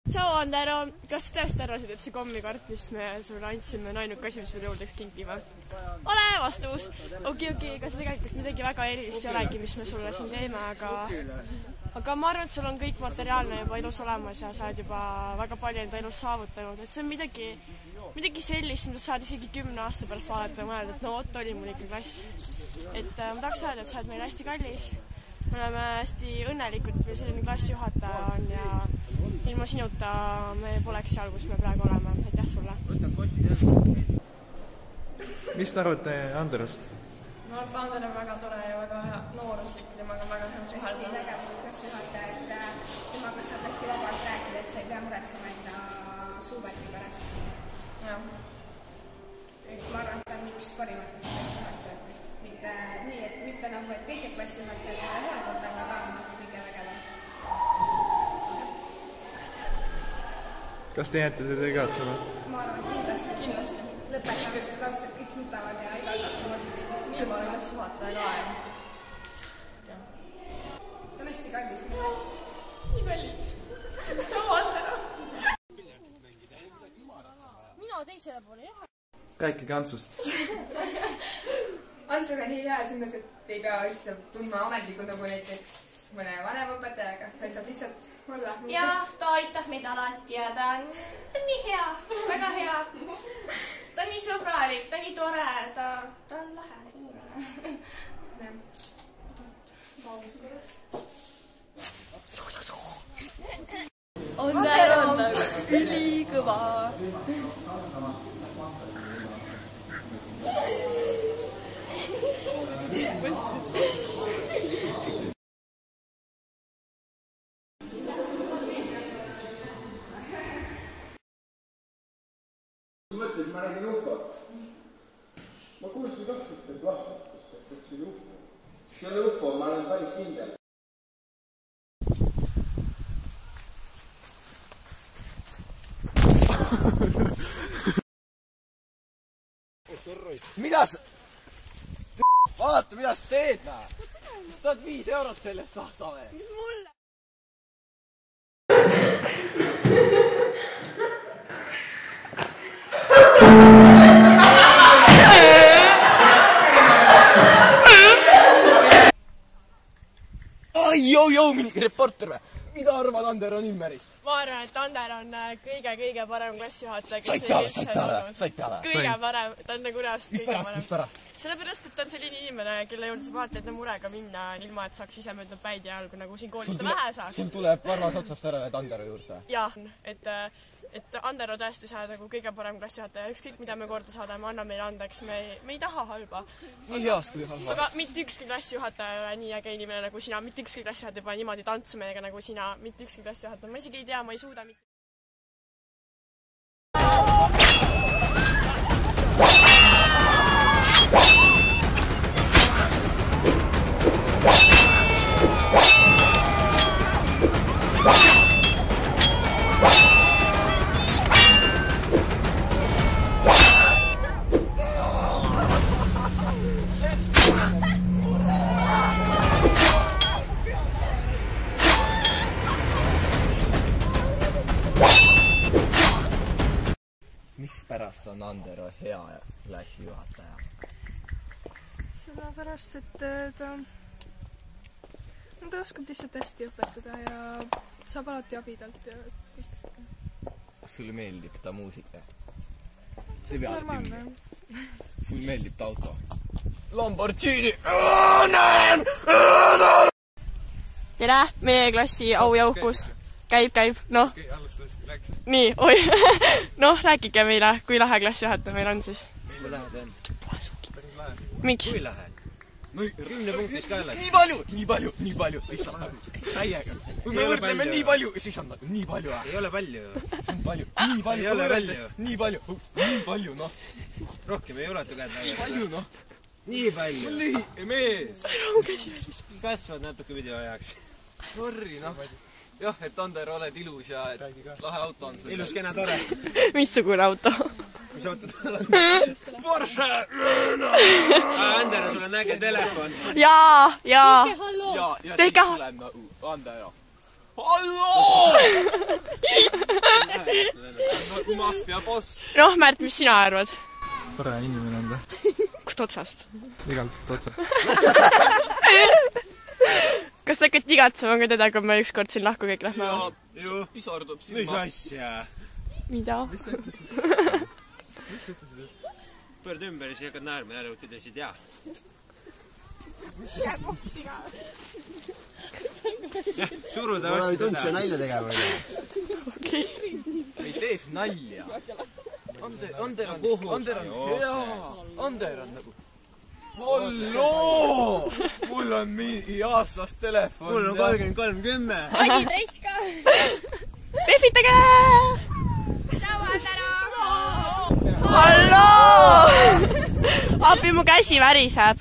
Tšau, Andero! Kas tõesti arvasid, et see kommikart, mis me sulle andsime, on ainuke asi, mis me jõudeks kinkima? Ole vastus! Okei, kas tegelikult midagi väga erilist ei olegi, mis me sulle siin teeme, aga ma arvan, et sul on kõik materiaalne juba elus olemas ja sa oled juba väga palju enda elus saavutanud. Et see on midagi sellist, mida saad isegi 10 aasta pärast vaadata ja mõelda, et no vot oli mul ikka klass. Et ma tahaks öelda, et sa oled meil hästi kallis. Me oleme hästi õnnelikud, et meil selline klassijuhataja on ja ilma sinuta me poleks seal, kus me praegu oleme. Aitäh sulle! Mis te arvate Anderost? Ma arvan, et Ander on väga tore ja väga nooruslik. Temaga on väga hea suhelda. Hästi äge klassijuhataja, et temaga saab hästi vabalt rääkida, et sa ei pea muretsema enda suuvärgi pärast. Ja. Ma arvan, et ta on üks parimatest klassijuhatajatest. Mitte nagu, et teised klassijuhatajad ei ole head olnud, aga ta on kõige vägevam. Kas te jääte seda igatsema? Ma arvan, kindlasti. Lõpetamisel kaudselt kõik nutavad ja igal hakkavad üksteist. Nii ma olen klassijuhataja ka ja. Ta on hästi kallis. Nii kallis. Tšau, Andero! Mina teisele poole jah. Rääkige Antsust. Antsuga on nii hea selles, et ei pea üldse tundma ametlikult nagu näiteks mõne vanemõpetajaga, vaid saab lihtsalt olla. Jah, ta aitab meid alati ja ta on nii hea, väga hea. Ta on nii sõbralik, ta on nii tore, ta on lahe. Ander on ülikõva. Mõtlesin, ma nägin ufot. Ma kuulsin kahtlust, et lahvatas, et see oli ufo. See oli ufo, ma olen päris kindel. Mida sa... Vaata, mida sa teed, näe! Mis tahad 5 eurot sellest saada või? Mis mulle? Ai, joo, mingi reporter või? Mida arvad Ander on Immerist? Ma arvan, et Ander on kõige parem klassijuhataja. Said peale. Kõige parem, ta on nagu reast kõige parem. Mis pärast? Sellepärast, et ta on selline inimene, kelle juurde saab vaata enda murega minna, ilma et saaks ise mööda päid ja jalgu, nagu siin koolis ta vähe saaks. Sul tuleb varvas otsast ära need Andero juurde? Jah, et Andero tõesti saab nagu kõige parem klassijuhataja. Ükskõik, mida me korda saadame, anna meile andeks, me ei taha halba. Nii heast kui halvast. Aga mitte ükski klassijuhataja ei ole nii äge inimene nagu sina, mitte ükski klassijuhataja ei pane niimoodi tantsu meiega nagu sina, mitte ükski klassijuhataja. Ma isegi ei tea, ma ei suuda mitte. Mispärast on Andero hea klassijuhataja? Sellepärast, et ta oskab lihtsalt hästi õpetada ja saab alati abi talt ja Kas sulle meeldib ta muusika? see on normaalne. Sulle meeldib ta auto? Lamborghini! Tere, meie klassi au ja uhkus. Käib, noh. Nii, oi. Noh, rääkige meile, kui lahe klassijuhataja meil on siis. Kui lähed on? Miks? Kui lähed? 10 punktis ka lähed? Nii palju, lihtsalt nagu täiega. Kui me võrdleme nii palju, siis on nagu nii palju. Ei ole palju. See on palju, Ei ole palju. nii palju, noh. Rohkem ei ole tugevda. Nii palju, noh. Nii palju. Lühi mees. Kasvad natuke video ajaks. Sorry, noh. Jah, et Ander, oled ilus ja et lahe auto on sul. Ilus, kena, tore. Missugune auto? Mis auto tal on? Porsche! Ander, sul on äge telefon. Jaa. Ja siis tuleb nagu Ander. halloo! Maffia boss. Noh, Märt, mis sina arvad? Tore inimene on ta. Kust otsast? Igalt otsast. Kas sa hakkad igatsema ka teda, kui me ükskord siin lahku kõik lähme? Pisar tuleb silma. Mis asja? Mida? Mis sa ütlesid just? Pöörd ümber ja siis hakkad naerma ja arvad, kuidas ei tea. Suruda vastu ei tundse nalja tegema. Ei tees nalja. Ander on nagu halloo! Mul on mingi aastas telefon. Mul on 33-10. Adi Tress ka! Pesvitage! Halloo! Appi, mu käsi väriseb.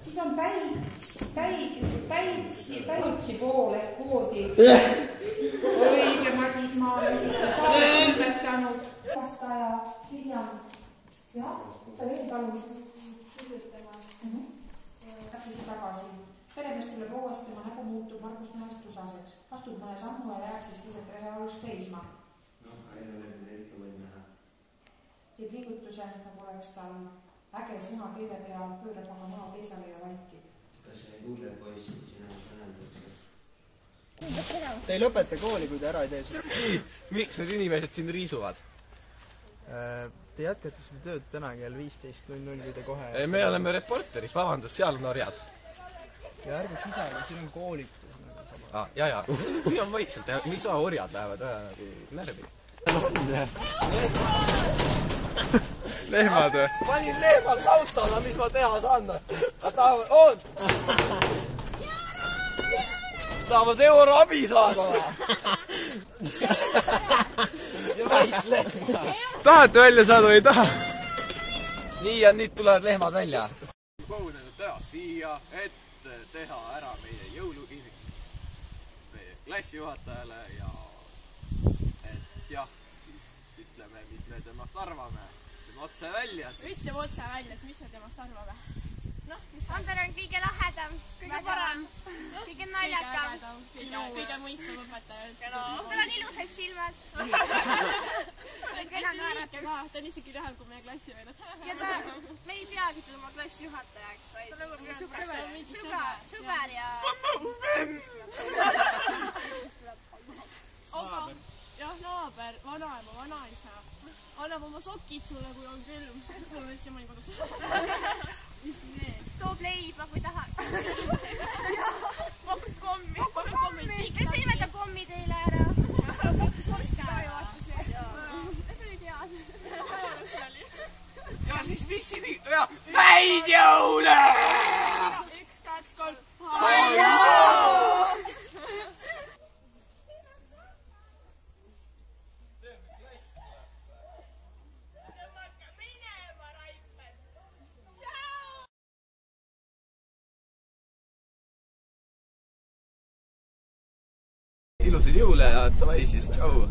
Siis on päitsi poole poodi. Õige Madismaal lõpetanud vastaja kirjand. Jah, ta veel palun kirjutama. Täpise tagasi. Peremees tuleb õuest, tema nägu muutub Margus näest tusaseks. Astub mõne sammu ja jääb siis keset reaalust seisma. Teeb liigutuse, nagu oleks tal äge sõna keele peal, pöörab oma maa peisale ja vaikib. Kas ei kuule poissid sina sõnandukse? Te ei lõpeta kooli, kui te ära ei tee seda. Miks need inimesed siin riisuvad? Te jätkate seda tööd täna kell 15.00, kui te kohe... Me oleme reporteris, vabandust, seal on orjad. Ja ärguks isegi, siin on koolitus. Ja. Siin on vaikselt, mis orjad lähevad nagu närvi? Lehmad või? Panin lehmad kaustala, mis ma teha saan? Tahavad euroabi saada. Ja väit lehma. Tahate välja saada või ei taha? Nii ja nüüd tulevad lehmad välja. Kogunenud täna siia, et teha ära meie jõulukirik meie klassijuhatajale ja et jah, siis ütleme, mis me temast arvame. Otse välja siis. Ütleme otse välja, siis mis me temast arvame? Noh, mis Ander on kõige lahedam, kõige parem, kõige naljakam. Kõige mõistav õpetaja. Tal on ilusad silmad. Ta on isegi lühem kui meie klassivennad. Ja me ei peagi teda oma klassijuhatajaks, vaid sõber ja... Ta on nagu vend! Aga, jah, naaber, vanaema, vanaisa. Annab oma sokid sulle, kui on külm. Mul on siiamaani kodus. Mis siis veel? Toob leiba, kui tahad. Pakub kommi. Kes ei võta kommi teile ära? Mis vorsti ka ju vaatas. Need olid head. Ja siis mis siin... Häid jõule! 1, 2, 3. Halloo! Ilusaid jõule ja davai siis, tšau!